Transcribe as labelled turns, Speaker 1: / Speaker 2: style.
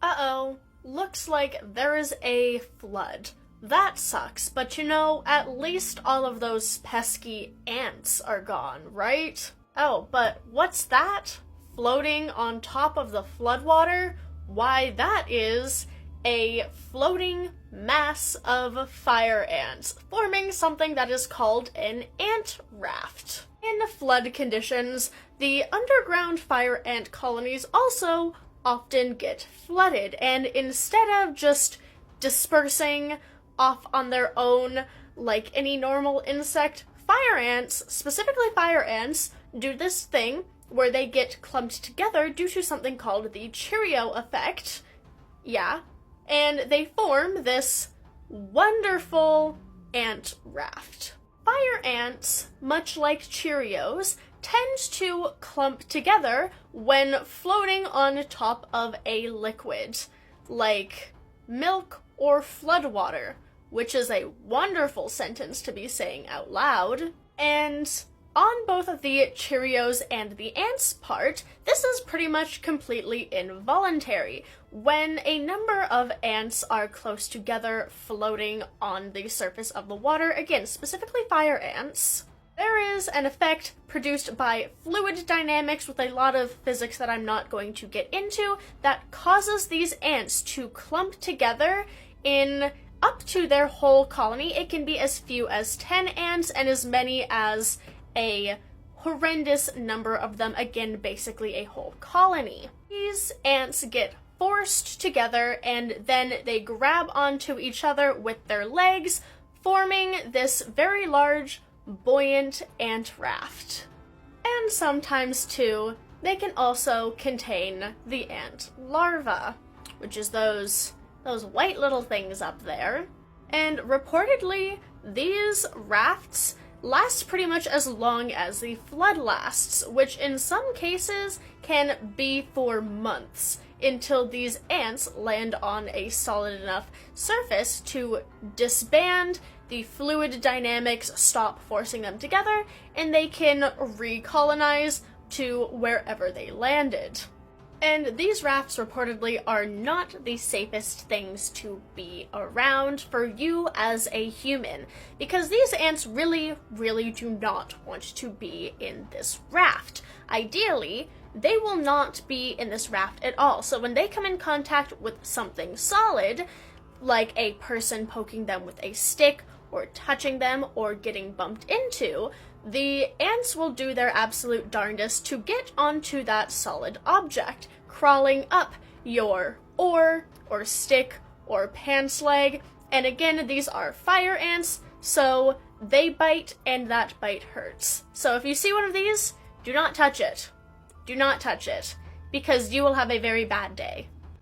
Speaker 1: Uh-oh, looks like there is a flood. That sucks, but you know, at least all of those pesky ants are gone, right? Oh, but what's that? Floating on top of the floodwater? Why, that is a floating mass of fire ants, forming something that is called an ant raft. In flood conditions, the underground fire ant colonies also often get flooded, and instead of just dispersing off on their own like any normal insect, fire ants, specifically fire ants, do this thing where they get clumped together due to something called the Cheerio effect. Yeah. And they form this wonderful ant raft. Fire ants, much like Cheerios, tend to clump together when floating on top of a liquid, like milk or floodwater, which is a wonderful sentence to be saying out loud. And on both of the Cheerios and the ants part, this is pretty much completely involuntary. When a number of ants are close together floating on the surface of the water, again, specifically fire ants, there is an effect produced by fluid dynamics with a lot of physics that I'm not going to get into that causes these ants to clump together in up to their whole colony. It can be as few as 10 ants and as many as a horrendous number of them, again, basically a whole colony. These ants get forced together and then they grab onto each other with their legs, forming this very large, buoyant ant raft. And sometimes, too, they can also contain the ant larva, which is those white little things up there. And reportedly, these rafts last pretty much as long as the flood lasts, which in some cases can be for months, until these ants land on a solid enough surface to disband, the fluid dynamics stop forcing them together, and they can recolonize to wherever they landed. And these rafts reportedly are not the safest things to be around for you as a human, because these ants really, really do not want to be in this raft. Ideally, they will not be in this raft at all, so when they come in contact with something solid, like a person poking them with a stick, or touching them, or getting bumped into, the ants will do their absolute darndest to get onto that solid object, crawling up your oar, or stick, or pants leg. And again, these are fire ants, so they bite, and that bite hurts. So if you see one of these, do not touch it. Do not touch it, because you will have a very bad day.